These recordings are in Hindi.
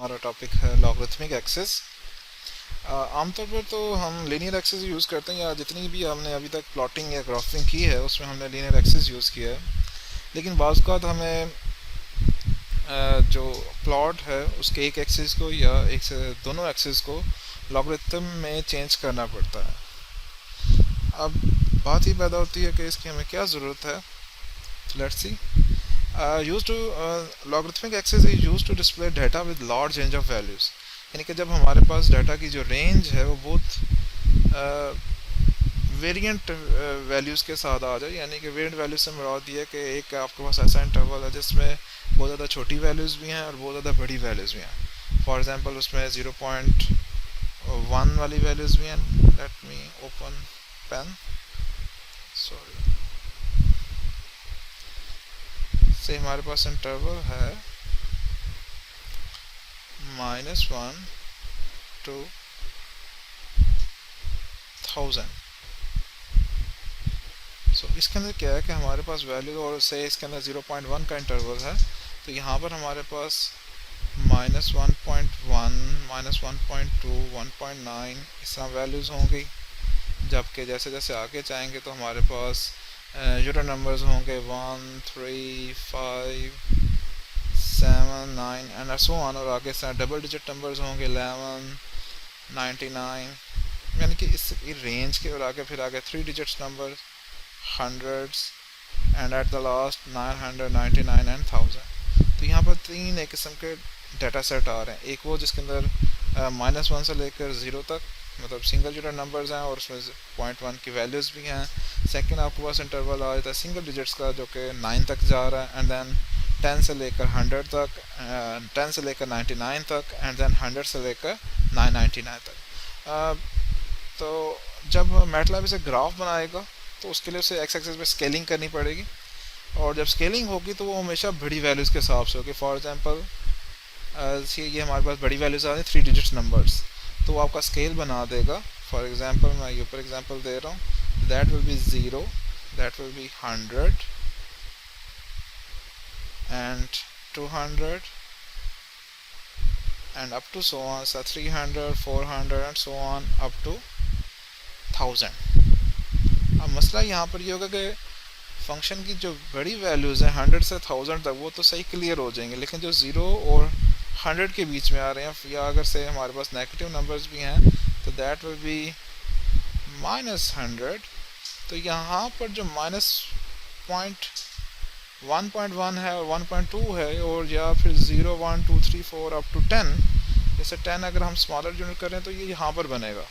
हमारा टॉपिक है लॉगरिथमिक एक्सेस। आमतौर पर तो हम लीनियर एक्सेस यूज़ करते हैं, या जितनी भी हमने अभी तक प्लॉटिंग या ग्राफिंग की है उसमें हमने लीनियर एक्सेस यूज़ किया है। लेकिन बाज़ औक़ात हमें जो प्लॉट है उसके एक एक्सिस को या एक से दोनों एक्सिस को लॉगरिथम में चेंज करना पड़ता है। अब बात ही पैदा होती है कि इसकी हमें क्या ज़रूरत है। Let's see. Logarithmic axes is used to display data with large range of values. यानी कि जब हमारे पास डाटा की जो रेंज है वो बहुत वेरिएंट वैल्यूज़ के साथ आ जाए, यानी कि वेरिएंट वैल्यूज़ से मुराद ये है कि एक आपके पास ऐसा इंटरवल है जिसमें बहुत ज़्यादा छोटी वैल्यूज़ भी हैं और बहुत ज़्यादा बड़ी वैल्यूज़ भी हैं। फॉर एग्जांपल उसमें 0.1 वाली वैल्यूज़ भी हैं। Let me open pen, sorry, से हमारे पास इंटरवल है -1 to 1000। सो इसके अंदर क्या है कि हमारे पास वैल्यू, और से इसके अंदर 0.1 का इंटरवल है, तो यहाँ पर हमारे पास -1.1, -1.2, 1.9 इस तरह वैल्यूज़ होंगी। जबकि जैसे जैसे आगे जाएंगे तो हमारे पास यूनिट नंबर्स होंगे 1, 3, 5, 7, 9 एंड सो ऑन, और आगे से डबल डिजिट नंबर्स होंगे 11, 99, यानी कि इस रेंज के, और आगे फिर आगे 3 digits number, hundreds, and at the last 999 and 1000। तो यहाँ पर तीन एक किस्म के डाटा सेट आ रहे हैं। एक वो जिसके अंदर -1 से लेकर 0 तक, मतलब सिंगल डिजिट नंबर्स हैं और उसमें 0.1 की वैल्यूज़ भी हैं। सेकंड आपके पास इंटरवल आ जाता है सिंगल डिजिट्स का जो कि 9 तक जा रहा है, एंड देन 10 से लेकर 100 तक, 10 से लेकर 99 तक, एंड देन 100 से लेकर 999 तक। तो जब मैटलैब इसे ग्राफ बनाएगा तो उसके लिए उसे एक्स एक्सिस पे स्केलिंग करनी पड़ेगी, और जब स्केलिंग होगी तो वो हमेशा बड़ी वैल्यूज़ के हिसाब से होगी। फॉर एग्जांपल ये हमारे पास बड़ी वैल्यूज़ आ रही हैं 3 डिजिट्स नंबर्स, तो वो आपका स्केल बना देगा। फॉर एग्जांपल मैं ये ऊपर एग्जांपल दे रहा हूँ, that will B 0, that will B 100 and 200 and up to so on, so 300, 400 and so on up to 1000। अब मसला यहाँ पर ये होगा कि फंक्शन की जो बड़ी वैल्यूज़ हैं 100 से 1000 तक वो तो सही क्लियर हो जाएंगे, लेकिन जो 0 और 100 के बीच में आ रहे हैं, या अगर से हमारे पास नेगेटिव नंबर्स भी हैं तो दैट विल बी -100। तो यहाँ पर जो -1.1 है और 1.2 है, और या फिर 0, 1, 2, 3, 4 अप टू 10, जैसे 10 अगर हम स्मॉलर यूनिट करें तो ये यहाँ पर बनेगा।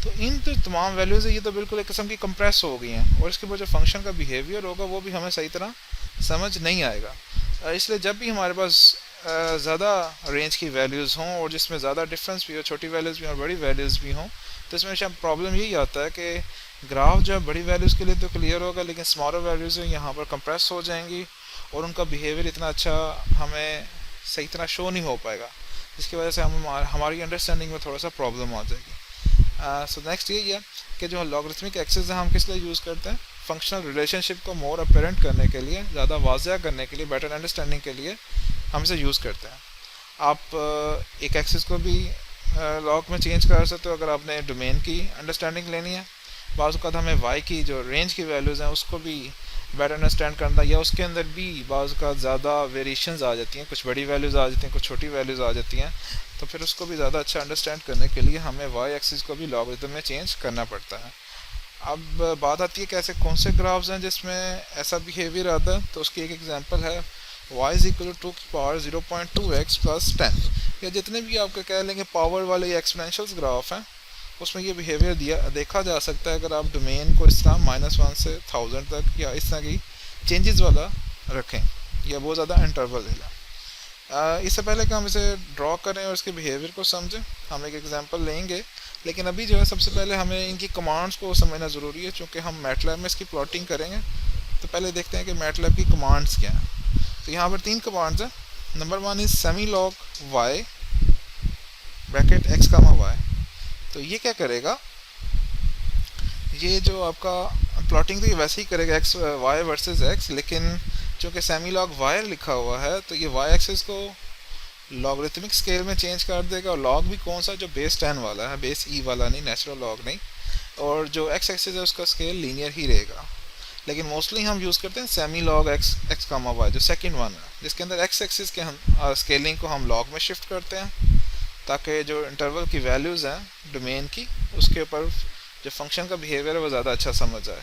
तो इन जो तमाम वैल्यूज़ है ये तो बिल्कुल एक किस्म की कंप्रेस हो गई हैं, और इसके बाद जो फंक्शन का बिहेवियर होगा वो भी हमें सही तरह समझ नहीं आएगा। इसलिए जब भी हमारे पास ज़्यादा रेंज की वैल्यूज़ हों और जिसमें ज़्यादा डिफरेंस भी हो, छोटी वैल्यूज़ भी और बड़ी वैल्यूज़ भी हों, तो इसमें शायद प्रॉब्लम यही आता है कि ग्राफ जो है बड़ी वैल्यूज़ के लिए तो क्लियर होगा, लेकिन स्मॉलर वैल्यूज़ यहाँ पर कंप्रेस हो जाएंगी और उनका बिहेवियर इतना अच्छा हमें सही तरह शो नहीं हो पाएगा, जिसकी वजह से हमारी अंडरस्टैंडिंग में थोड़ा सा प्रॉब्लम आ जाएगी। सो नेक्स्ट यही है कि जो लॉगरिथमिक एक्सेस है हम किस लिए यूज़ करते हैं, फंक्शनल रिलेशनशिप को मोर अपेरेंट करने के लिए, ज़्यादा वाज़ह करने के लिए, बेटर अंडरस्टैंडिंग के लिए हम इसे यूज़ करते हैं। आप एक एक्सिस को भी लॉग में चेंज कर सकते हो अगर आपने डोमेन की अंडरस्टैंडिंग लेनी है। बाज़ औक़ात हमें वाई की जो रेंज की वैल्यूज़ हैं उसको भी बेटर अंडरस्टैंड करना, या उसके अंदर भी बाज़ औक़ात ज़्यादा वेरिएशंस आ जाती हैं, कुछ बड़ी वैल्यूज़ आ जाती हैं, कुछ छोटी वैल्यूज़ आ जाती हैं, तो फिर उसको भी ज़्यादा अच्छा अंडरस्टैंड करने के लिए हमें वाई एक्सिस को भी लॉगरिथम में चेंज करना पड़ता है। अब बात आती है कि ऐसे कौन से ग्राफ्स हैं जिसमें ऐसा बिहेवियर आता है, तो उसकी एक एग्जांपल है y = 2 की पावर 0.2x + 10, या जितने भी आपके कह लेंगे पावर वाले एक्सपोनेंशियल्स ग्राफ हैं उसमें ये बिहेवियर देखा जा सकता है अगर आप डोमेन को इस तरह -1 से 1000 तक या इस तरह की चेंजेस वाला रखें, या बहुत ज़्यादा इंटरवल ले लें। इससे पहले कि हम इसे ड्रॉ करें और इसके बिहेवियर को समझें, हम एक एग्जांपल लेंगे, लेकिन अभी जो है सबसे पहले हमें इनकी कमांड्स को समझना ज़रूरी है, चूँकि हम मैटलैब में इसकी प्लॉटिंग करेंगे। तो पहले देखते हैं कि मैटलैब की कमांड्स क्या हैं। तो यहाँ पर 3 कमांड्स हैं। Number 1 is semilog y bracket x, y। तो ये क्या करेगा, ये जो आपका प्लॉटिंग तो ये वैसे ही करेगा x y वर्सेस x, लेकिन चूँकि सेमीलॉग y लिखा हुआ है तो ये y एक्सिस को लॉगरिथमिक स्केल में चेंज कर देगा। और लॉग भी कौन सा, जो बेस 10 वाला है, बेस ई वाला नहीं, नेचुरल लॉग नहीं। और जो एक्स एक्सिस है उसका स्केल लीनियर ही रहेगा। लेकिन मोस्टली हम यूज़ करते हैं semi log x x comma y, जो सेकंड वन है, जिसके अंदर एक्स एक्सिस के हम स्केलिंग को हम लॉग में शिफ्ट करते हैं, ताकि जो इंटरवल की वैल्यूज़ हैं डोमेन की, उसके ऊपर जो फंक्शन का बिहेवियर है वो ज़्यादा अच्छा समझ आए।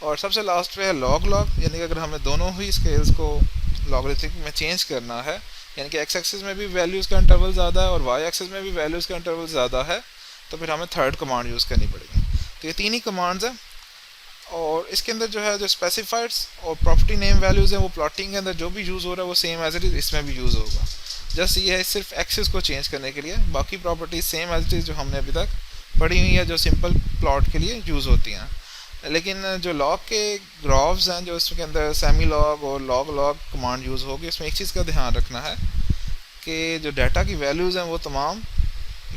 और सबसे लास्ट पे है लॉग लॉग, यानी कि अगर हमें दोनों ही स्केल्स को लॉगरिथमिक में चेंज करना है, यानी कि एक्स एक्सिस में भी वैल्यूज़ का इंटरवल ज़्यादा है और वाई एक्सिस में भी वैल्यूज़ का इंटरवल ज़्यादा है, तो फिर हमें थर्ड कमांड यूज़ करनी पड़ेगी। तो ये तीन ही कमांड्स हैं। और इसके अंदर जो है जो स्पेसिफाइड्स और प्रॉपर्टी नेम वैल्यूज़ हैं वो प्लॉटिंग के अंदर जो भी यूज़ हो रहा है वो सेम एज इट इज़ इसमें भी यूज़ होगा। जस्ट ये है सिर्फ एक्सिस को चेंज करने के लिए, बाकी properties same as it is जो हमने अभी तक पढ़ी हुई है, जो सिंपल प्लॉट के लिए यूज़ होती हैं। लेकिन जो लॉग के ग्राफ्स हैं, जो इसके अंदर सेमी लॉग और लॉग लॉग कमांड यूज़ होगी, इसमें एक चीज़ का ध्यान रखना है कि जो डाटा की वैल्यूज़ हैं वो तमाम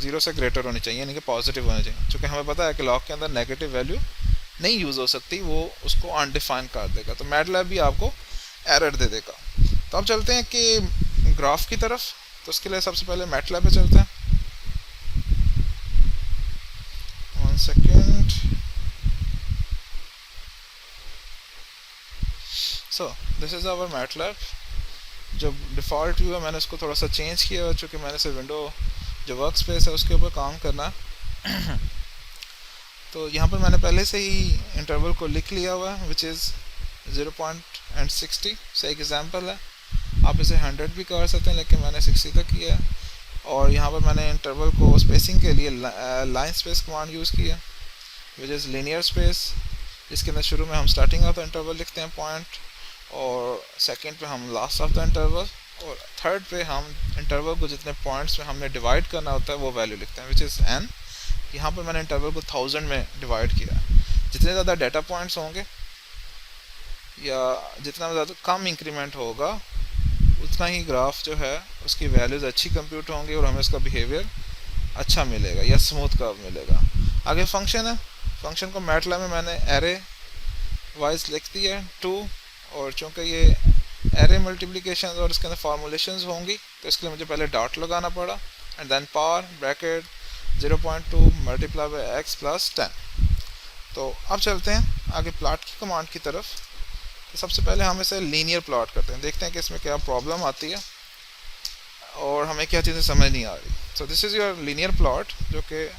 0 से ग्रेटर होनी चाहिए, यानी कि पॉजिटिव होनी चाहिए। क्योंकि हमें पता है कि लॉग के अंदर नेगेटिव वैल्यू नहीं यूज़ हो सकती, वो उसको अनडिफाइन कर देगा, तो मैटलैब भी आपको एरर दे देगा। तो अब चलते हैं कि ग्राफ की तरफ। तो उसके लिए सबसे पहले मैटलैब पे चलते हैं। 1 second. So this is our MATLAB. जो डिफ़ॉल्ट व्यू है मैंने उसको थोड़ा सा चेंज किया है, चूँकि मैंने सिर्फ विंडो जो वर्क स्पेस है उसके ऊपर काम करना। तो यहाँ पर मैंने पहले से ही इंटरवल को लिख लिया हुआ है, विच इज़ 0.60 से एक एग्जांपल है। आप इसे 100 भी कर सकते हैं, लेकिन मैंने 60 तक किया है। और यहाँ पर मैंने इंटरवल को स्पेसिंग के लिए लाइन स्पेस कमांड यूज़ किया, विच इज़ लीनियर स्पेस, जिसके अंदर शुरू में हम स्टार्टिंग ऑफ द इंटरवल लिखते हैं पॉइंट, और सेकंड पे हम लास्ट ऑफ द इंटरवल, और थर्ड पे हम इंटरवल को जितने पॉइंट्स में हमने डिवाइड करना होता है वो वैल्यू लिखते हैं, विच इज़ n। यहाँ पर मैंने इंटरवल को 1000 में डिवाइड किया। जितने ज़्यादा डाटा पॉइंट्स होंगे या जितना ज़्यादा कम इंक्रीमेंट होगा, उतना ही ग्राफ जो है उसकी वैल्यूज़ अच्छी कंप्यूट होंगी और हमें उसका बिहेवियर अच्छा मिलेगा या स्मूथ कर्व मिलेगा। आगे फंक्शन है। फंक्शन को मैटलैब में मैंने एरे वाइज लिख दिया है 2, और चूँकि ये एरे मल्टीप्लिकेशन और इसके अंदर फार्मूलेशंस होंगी, तो इसके लिए मुझे पहले डॉट लगाना पड़ा, and then power bracket 0.2 multiply by x plus 10। तो अब चलते हैं आगे प्लॉट की कमांड की तरफ। तो सबसे पहले हम इसे लीनियर प्लॉट करते हैं, देखते हैं कि इसमें क्या प्रॉब्लम आती है और हमें क्या चीज़ें समझ नहीं आ रही। सो this is your linear plot, जो कि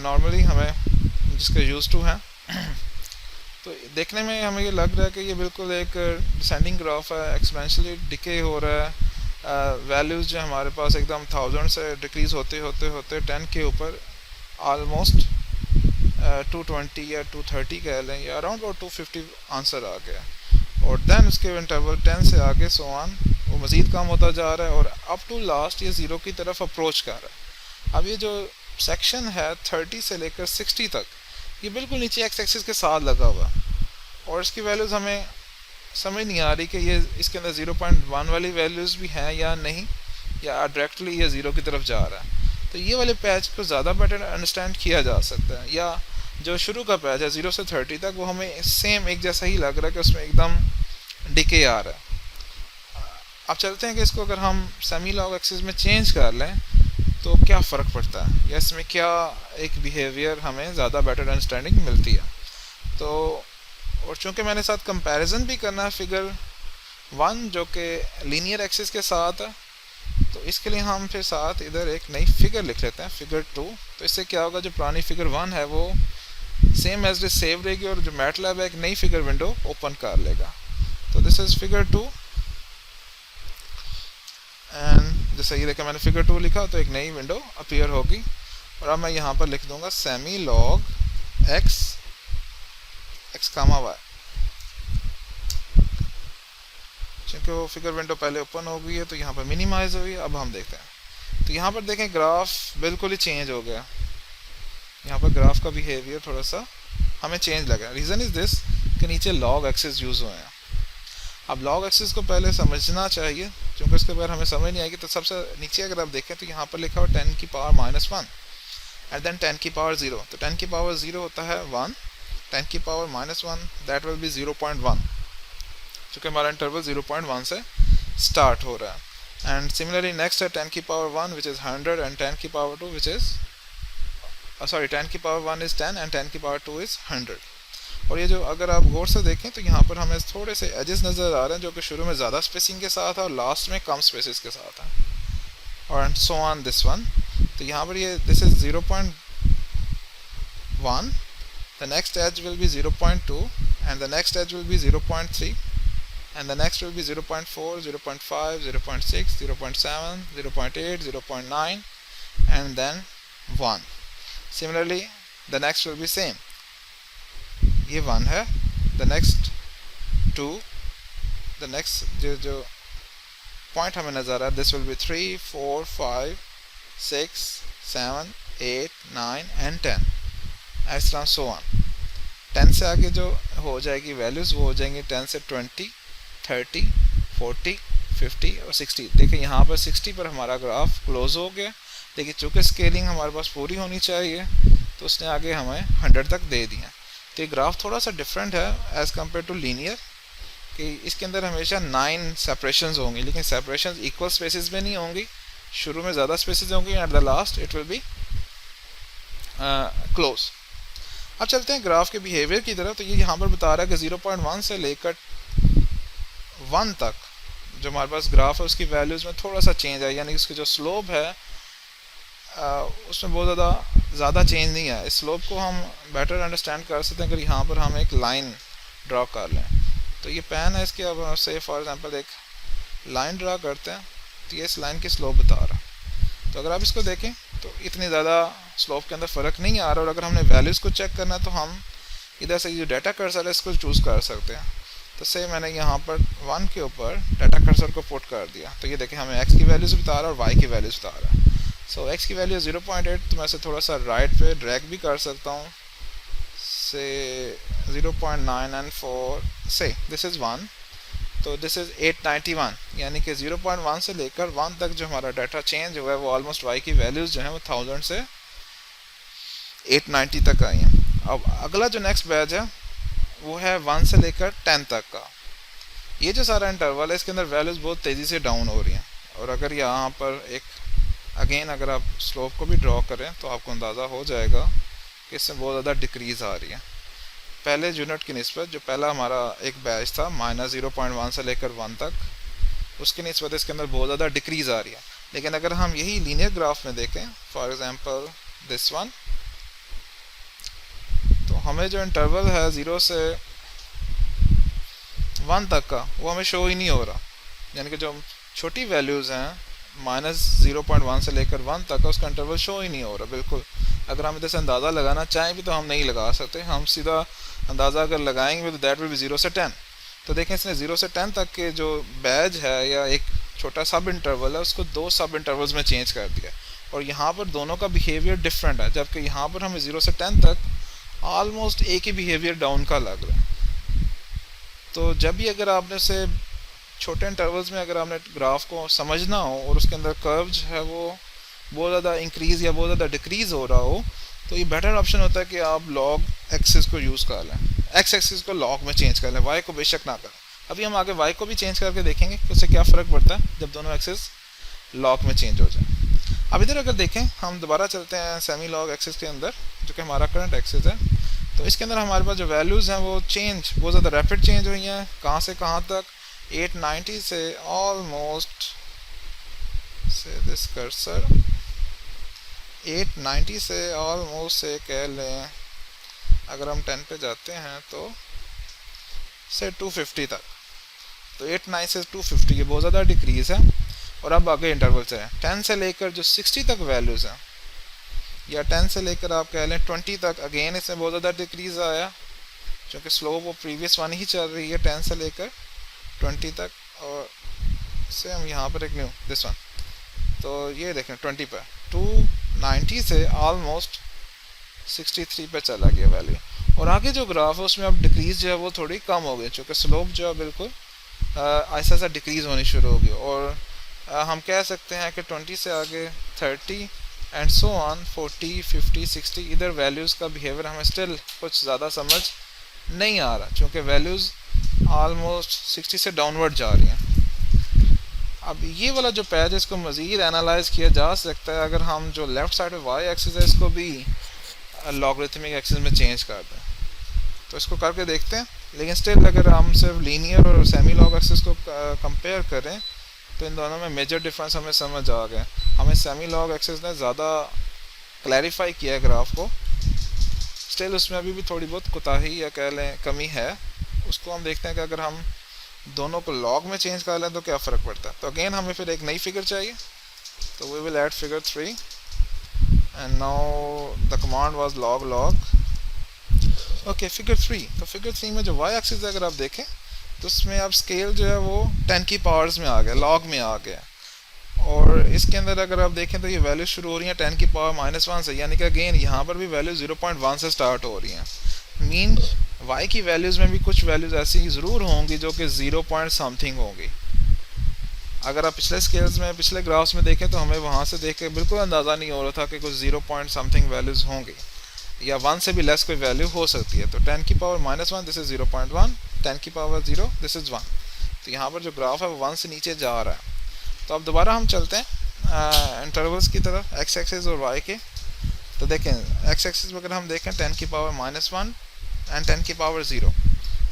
नॉर्मली हमें जिसका यूज़ टू है। तो देखने में हमें ये लग रहा है कि ये बिल्कुल एक डिसेंडिंग ग्राफ है, एक्सपेंशली डिके हो रहा है। वैल्यूज़ जो हमारे पास एकदम 1000 से डिक्रीज़ होते होते होते 10 के ऊपर ऑलमोस्ट 220 या 230 कह लें, या अराउंड और 250 आंसर आ गया। और देन उसके इंटरवल 10 से आगे सो ऑन वो मज़ीद कम होता जा रहा है, और अप टू लास्ट ये 0 की तरफ अप्रोच कर रहा है। अब ये जो सेक्शन है 30 से लेकर 60 तक, ये बिल्कुल नीचे एक्स एक्सिस के साथ लगा हुआ, और इसकी वैल्यूज़ हमें समझ नहीं आ रही कि ये इसके अंदर 0.1 वाली वैल्यूज़ भी हैं या नहीं, या डायरेक्टली ये 0 की तरफ जा रहा है। तो ये वाले पैच को ज़्यादा बेटर अंडरस्टैंड किया जा सकता है, या जो शुरू का पैच है 0 से 30 तक, वो हमें सेम एक जैसा ही लग रहा है कि उसमें एकदम डिके आ रहा है। अब चलते हैं कि इसको अगर हम सेमी लॉग एक्सिस में चेंज कर लें तो क्या फ़र्क पड़ता है, या इसमें क्या एक बिहेवियर हमें ज़्यादा बेटर अंडरस्टैंडिंग मिलती है। तो और चूँकि मैंने साथ कंपैरिजन भी करना है फिगर 1 जो कि लीनियर एक्सिस के साथ है, तो इसके लिए हम फिर साथ इधर एक नई फिगर लिख लेते हैं, फिगर 2। तो इससे क्या होगा, जो पुरानी फिगर 1 है वो सेम एज इट सेव रहेगी, और जो मैटलैब है एक नई फिगर विंडो ओपन कर लेगा। तो दिस इज़ फिगर 2, एंड जैसे ये देखा मैंने फिगर 2 लिखा तो एक नई विंडो अपीयर होगी। और अब मैं यहाँ पर लिख दूंगा semi log x x comma y, क्योंकि वो फिगर विंडो पहले ओपन हो गई है तो यहाँ पर मिनिमाइज हुई है। अब हम देखते हैं, तो यहाँ पर देखें ग्राफ बिल्कुल ही चेंज हो गया। यहाँ पर ग्राफ का बिहेवियर थोड़ा सा हमें चेंज लगा। रीज़न इज़ दिस कि नीचे लॉग एक्सिस यूज़ हुए हैं। अब लॉग एक्सिस को पहले समझना चाहिए, क्योंकि उसके बाद हमें समझ नहीं आएगी। तो सबसे नीचे अगर आप देखें तो यहाँ पर लिखा हुआ 10 की पावर -1 एंड देन 10 की पावर 0। तो 10 की पावर 0 होता है 1, 10 की पावर -1 दैट विल बी 0.1, चूँकि हमारा इंटरवल 0.1 से स्टार्ट हो रहा है। and similarly next है 10 की power 1 which is 100 and 10 की power 2 which is 10 की power 1 is 10 and 10 की power 2 is 100. और ये जो अगर आप गौर से देखें तो यहाँ पर हमें थोड़े से एजेस नज़र आ रहे हैं जो कि शुरू में ज़्यादा स्पेसिंग के साथ है और लास्ट में कम स्पेसिस के साथ है, और and so on this one. तो यहाँ पर ये this is 0.1, the next edge will be 0.2 and the next edge will be 0.3 and the next will be 0.4, 0.5, 0.6, 0.7, 0.8, 0.9 and then 1. Similarly the next will be same, ये 1 है, the next 2, the next जो पॉइंट हमें नज़र आ रहा है this will be 3, 4, 5, 6, 7, 8, 9 and 10 इस तरह सो ऑन. 10 से आगे जो हो जाएगी वैल्यूज़ वो हो जाएंगी 10 से 20, 30, 40, 50 और 60. देखिए यहाँ पर 60 पर हमारा ग्राफ क्लोज हो गया, लेकिन चूँकि स्केलिंग हमारे पास पूरी होनी चाहिए तो उसने आगे हमें 100 तक दे दिया. तो ये ग्राफ थोड़ा सा डिफरेंट है एज़ कम्पेयर टू लीनियर, कि इसके अंदर हमेशा 9 सेपरेशंस होंगी, लेकिन सेपरेशंस इक्वल स्पेसेस में नहीं होंगी. शुरू में ज़्यादा स्पेसेस होंगी at the last it will be close. अब चलते हैं ग्राफ के बिहेवियर की तरफ. तो ये यहाँ पर बता रहा है कि 0.1 से लेकर 1 तक जो हमारे पास ग्राफ है उसकी वैल्यूज़ में थोड़ा सा चेंज है, यानी उसकी जो स्लोप है उसमें बहुत ज़्यादा चेंज नहीं है. इस स्लोप को हम बेटर अंडरस्टैंड कर सकते हैं अगर यहाँ पर हम एक लाइन ड्रॉ कर लें. तो ये पेन है इसके, अब से फॉर एग्जांपल एक लाइन ड्रा करते हैं तो ये इस लाइन की स्लोप बता रहा है. तो अगर आप इसको देखें तो इतनी ज़्यादा स्लोप के अंदर फ़र्क नहीं आ रहा, और अगर हमने वैल्यूज़ को चेक करना है तो हम इधर से जो डाटा कर्सर है इसको चूज़ कर सकते हैं. तो से मैंने यहाँ पर 1 के ऊपर डाटा कर्सर को पुट कर दिया, तो ये देखें हमें x की वैल्यूज़ बता रहा है और y की वैल्यूज़ बता रहा है. सो x की वैल्यू 0.8, तो मैं इसे थोड़ा सा राइट पे ड्रैग भी कर सकता हूँ से 0.9 and 4 से दिस इज़ 1, तो दिस इज़ 891, यानी कि 0.1 से लेकर 1 तक जो हमारा डाटा चेंज हुआ है वो ऑलमोस्ट y की वैल्यूज़ जो हैं वो 1000 से 890 तक आई हैं. अब अगला जो नेक्स्ट बैच है वो है 1 से लेकर 10 तक का. ये जो सारा इंटरवल है इसके अंदर वैल्यूज़ बहुत तेज़ी से डाउन हो रही हैं, और अगर यहाँ पर एक अगेन अगर आप स्लोप को भी ड्रॉ करें तो आपको अंदाज़ा हो जाएगा कि इसमें बहुत ज़्यादा डिक्रीज़ आ रही है. पहले यूनिट की निस्बत जो पहला हमारा एक बैच था -0.1 से लेकर 1 तक, उसकी निस्बत इसके अंदर बहुत ज़्यादा डिक्रीज़ आ रही है. लेकिन अगर हम यही लीनियर ग्राफ में देखें फॉर एग्जांपल दिस वन, तो हमें जो इंटरवल है 0 से 1 तक का वो हमें शो ही नहीं हो रहा, यानी कि जो छोटी वैल्यूज़ हैं -0.1 से लेकर 1 तक का उसका इंटरवल शो ही नहीं हो रहा बिल्कुल. अगर हम इधर से अंदाज़ा लगाना चाहें भी तो हम नहीं लगा सकते, हम सीधा अंदाज़ा अगर लगाएंगे तो दैट विल बी 0 से 10. तो देखें इसने 0 से 10 तक के जो बैज है या एक छोटा सब इंटरवल है उसको 2 सब इंटरवल्स में चेंज कर दिया, और यहाँ पर दोनों का बिहेवियर डिफरेंट है, जबकि यहाँ पर हमें 0 से 10 तक ऑलमोस्ट एक ही बिहेवियर डाउन का लग रहा है. तो जब भी अगर आपने से छोटे इंटरवल्स में अगर आपने ग्राफ को समझना हो और उसके अंदर कर्व जो है वो बहुत ज़्यादा इंक्रीज़ या बहुत ज़्यादा डिक्रीज़ हो रहा हो, तो ये बेटर ऑप्शन होता है कि आप लॉग एक्सिस को यूज़ कर लें, एक्स एक्सिस को लॉग में चेंज कर लें, वाई को बेशक ना करें. अभी हम आगे वाई को भी चेंज करके देखेंगे कि उससे क्या फ़र्क पड़ता है जब दोनों एक्सिस लॉग में चेंज हो जाए. अब इधर अगर देखें हम दोबारा चलते हैं सेमी लॉग एक्सिस के अंदर जो कि हमारा करंट एक्सिस है. तो इसके अंदर हमारे पास जो वैल्यूज़ हैं वो चेंज बहुत ज़्यादा रैपिड चेंज हुई हैं. कहाँ से कहाँ तक? 890 से ऑलमोस्ट से दिस कर्सर 890 से ऑलमोस्ट से कह लें अगर हम 10 पे जाते हैं तो से 250 तक. तो 89 से 250 ये बहुत ज़्यादा डिक्रीज़ है. और अब आगे इंटरवल से 10 से लेकर जो 60 तक वैल्यूज़ हैं, या 10 से लेकर आप कह लें 20 तक, अगेन इसमें बहुत ज़्यादा डिक्रीज़ आया क्योंकि स्लो वो प्रीवियस वन ही चल रही है 10 से लेकर 20 तक. और से हम यहाँ पर एक न्यू दिस वन, तो ये देखें 20 पर 290 से ऑलमोस्ट 63 पे चला गया वैल्यू. और आगे जो ग्राफ है उसमें अब डिक्रीज़ जो है वो थोड़ी कम हो गई क्योंकि स्लोप जो है बिल्कुल ऐसा ऐसा डिक्रीज़ होनी शुरू हो गई. और हम कह सकते हैं कि 20 से आगे 30 एंड सो ऑन 40, 50, 60 इधर वैल्यूज़ का बिहेवियर हमें स्टिल कुछ ज़्यादा समझ नहीं आ रहा क्योंकि वैल्यूज़ ऑलमोस्ट 60 से डाउनवर्ड जा रही हैं. अब ये वाला जो पैच है इसको मज़ीद एनालाइज किया जा सकता है अगर हम जो लेफ़्ट साइड में वाई एक्सिस है इसको भी लॉगरिथमिक एक्सिस में चेंज कर दें। तो इसको करके देखते हैं, लेकिन स्टिल अगर हम सिर्फ लीनियर और सेमी लॉग एक्सिस को कंपेयर करें तो इन दोनों में मेजर डिफरेंस हमें समझ आ गया। हमें सेमी लॉग एक्सिस ने ज़्यादा क्लैरिफाई किया है ग्राफ को, स्टिल उसमें अभी भी थोड़ी बहुत कोताही या कह लें कमी है। उसको हम देखते हैं कि अगर हम दोनों को लॉग में चेंज कर लें तो क्या फ़र्क पड़ता है। तो अगेन हमें फिर एक नई फिगर चाहिए, तो we will add figure 3 and now the command was log okay figure 3। तो फिगर 3 में जो वाई एक्सिस अगर आप देखें तो उसमें अब स्केल जो है वो 10 की पावर्स में आ गया, लॉग में आ गया। और इसके अंदर अगर आप देखें तो ये वैल्यू शुरू हो रही है 10 की पावर -1 से, यानी कि अगेन यहाँ पर भी वैल्यू 0.1 से स्टार्ट हो रही हैं। मीन y की वैल्यूज़ में भी कुछ वैल्यूज़ ऐसी ज़रूर होंगी जो कि 0 पॉइंट समथिंग होंगी। अगर आप पिछले स्केल्स में पिछले ग्राफ्स में देखें तो हमें वहाँ से देख के बिल्कुल अंदाज़ा नहीं हो रहा था कि कुछ 0 पॉइंट समथिंग वैल्यूज़ होंगी या 1 से भी लेस कोई वैल्यू हो सकती है। तो 10 की पावर -1 दिस इज़ 0.1, 10 की पावर 0 दिस इज़ 1। तो यहाँ पर जो ग्राफ है वो 1 से नीचे जा रहा है। तो अब दोबारा हम चलते हैं इंटरवल्स की तरफ, एक्स एक्सिस और वाई के। तो देखें एक्स एक्सिस में अगर हम देखें 10 की पावर -1 एंड 10 की पावर 0,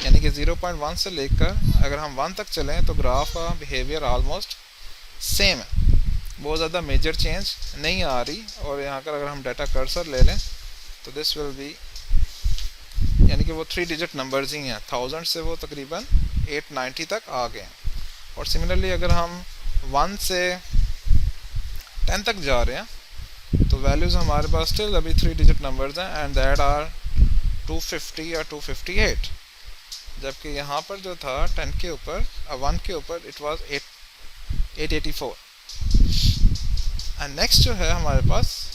यानी कि 0.1 से लेकर अगर हम 1 तक चलें तो ग्राफ का बिहेवियर ऑलमोस्ट सेम है, बहुत ज़्यादा मेजर चेंज नहीं आ रही। और यहाँ पर अगर हम डाटा कर्सर ले लें तो दिस विल बी, यानी कि वो 3 डिजिट नंबर्स ही हैं, 1000 से वो तकरीबन 890 तक आ गए हैं। और सिमिलरली अगर हम 1 से 10 तक जा रहे हैं तो वैल्यूज़ हमारे पास स्टिल अभी 3 डिजिट नंबर्स हैं एंड दैट आर 250 या 258, जबकि यहाँ पर जो था 10 के ऊपर 1 के ऊपर इट वाज 884। एंड नेक्स्ट जो है हमारे पास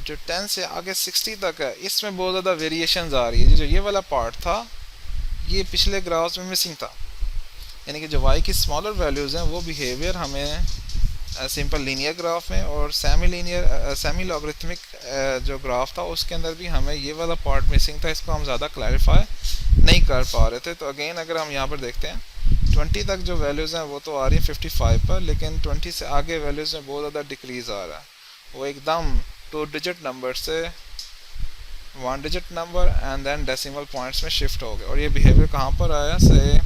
जो 10 से आगे 60 तक है, इसमें बहुत ज़्यादा वेरिएशंस आ रही है। जो ये वाला पार्ट था ये पिछले ग्राफ्स में मिसिंग था, यानी कि जो y की स्मॉलर वैल्यूज़ हैं वो बिहेवियर हमें सिंपल लीनियर ग्राफ में और सेमी लॉगरिथमिक जो ग्राफ था उसके अंदर भी हमें ये वाला पार्ट मिसिंग था। इसको हम ज़्यादा क्लैरिफाई नहीं कर पा रहे थे। तो अगेन अगर हम यहाँ पर देखते हैं 20 तक जो वैल्यूज़ हैं वो तो आ रही हैं 55 पर, लेकिन 20 से आगे वैल्यूज़ में बहुत ज़्यादा डिक्रीज़ आ रहा है। वो एकदम 2 डिजिट नंबर से 1 digit number and then decimal points में शिफ्ट हो गए। और ये बिहेवियर कहाँ पर आया से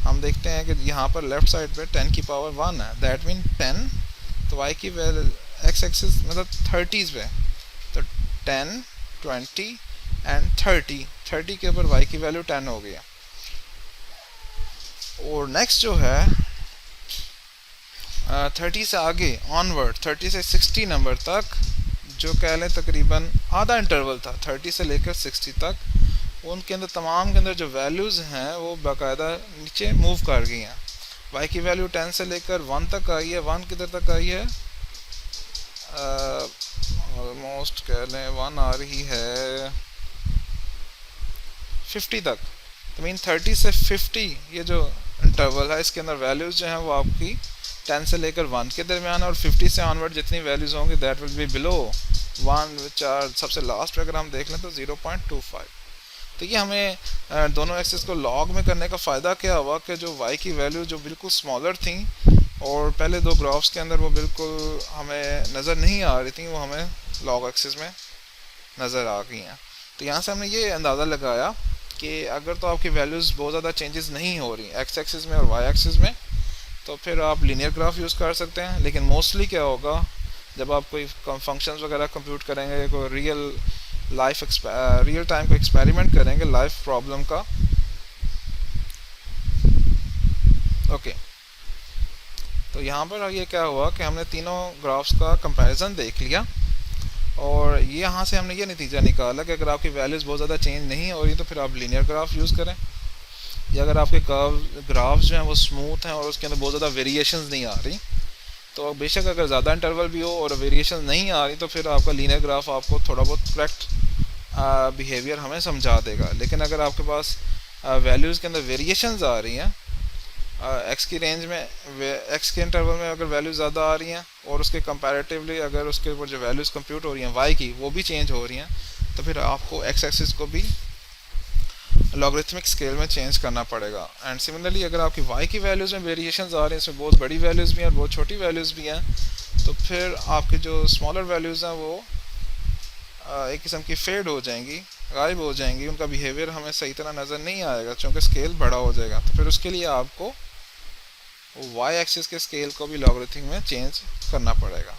हम देखते हैं कि यहाँ पर लेफ़्ट साइड पे 10 की पावर 1 है, दैट मीन 10। तो y की वैल्यू एक्स एक्सिस मतलब 30s पे, तो 10, 20 एंड 30 के ऊपर y की वैल्यू 10 हो गई है। और नेक्स्ट जो है 30 से आगे ऑनवर्ड 30 से 60 नंबर तक जो कह लें तकरीबन आधा इंटरवल था 30 से लेकर 60 तक, उनके अंदर तमाम के अंदर जो वैल्यूज़ हैं वो बाकायदा नीचे मूव कर गई हैं। y की वैल्यू 10 से लेकर 1 तक आई है, 1 किधर तक आई है ऑलमोस्ट कह लें 1 आ रही है 50 तक। तो मीन 30 से 50 ये जो इंटरवल है इसके अंदर वैल्यूज़ जो हैं वो आपकी 10 से लेकर 1 के दरमियान, और 50 से ऑनवर्ड जितनी वैल्यूज़ होंगी that will be below 1, which are सबसे लास्ट पे अगर हम देख लें तो 0.25। तो ये हमें दोनों एक्सिस को लॉग में करने का फ़ायदा क्या हुआ कि जो y की वैल्यू जो बिल्कुल स्मॉलर थी और पहले दो ग्राफ्स के अंदर वो बिल्कुल हमें नज़र नहीं आ रही थी, वो हमें लॉग एक्सिस में नज़र आ गई हैं। तो यहाँ से हमने ये अंदाज़ा लगाया कि अगर तो आपकी वैल्यूज़ बहुत ज़्यादा चेंजेस नहीं हो रही एक्स एक्सिस में और वाई एक्सिस में, तो फिर आप लीनियर ग्राफ यूज़ कर सकते हैं। लेकिन मोस्टली क्या होगा जब आप कोई फंक्शंस वगैरह कंप्यूट करेंगे, कोई रियल टाइम को एक्सपेरिमेंट करेंगे लाइफ प्रॉब्लम का, ओके। तो यहाँ पर ये क्या हुआ कि हमने तीनों ग्राफ्स का कंपैरिजन देख लिया और ये यहाँ से हमने ये नतीजा निकाला कि अगर आपकी वैल्यूज़ बहुत ज़्यादा चेंज नहीं हो रही तो फिर आप लीनियर ग्राफ यूज़ करें, या अगर आपके ग्राफ्स जो हैं वो स्मूथ हैं और उसके अंदर बहुत ज़्यादा वेरिएशंस नहीं आ रही, तो बेशक अगर ज़्यादा इंटरवल भी हो और वेरिएशन नहीं आ रही तो फिर आपका लीनियर ग्राफ आपको थोड़ा बहुत करेक्ट बिहेवियर हमें समझा देगा। लेकिन अगर आपके पास वैल्यूज़ के अंदर वेरिएशंस आ रही हैं एक्स की रेंज में, एक्स के इंटरवल में अगर वैल्यूज़ ज़्यादा आ रही हैं और उसके कंपैरेटिवली अगर उसके ऊपर जो वैल्यूज़ कंप्यूट हो रही हैं वाई की वो भी चेंज हो रही हैं, तो फिर आपको एक्स एक्सिस को भी लॉगरिथमिक स्केल में चेंज करना पड़ेगा। एंड सिमिलरली अगर आपकी y की वैल्यूज़ में वेरिएशन आ रहे हैं, इसमें बहुत बड़ी वैल्यूज़ भी हैं और बहुत छोटी वैल्यूज़ भी हैं, तो फिर आपके जो स्मॉलर वैल्यूज़ हैं वो एक किस्म की फेड हो जाएंगी, गायब हो जाएंगी, उनका बिहेवियर हमें सही तरह नज़र नहीं आएगा क्योंकि स्केल बड़ा हो जाएगा। तो फिर उसके लिए आपको y एक्सिस के स्केल को भी लॉगरिथम में चेंज करना पड़ेगा।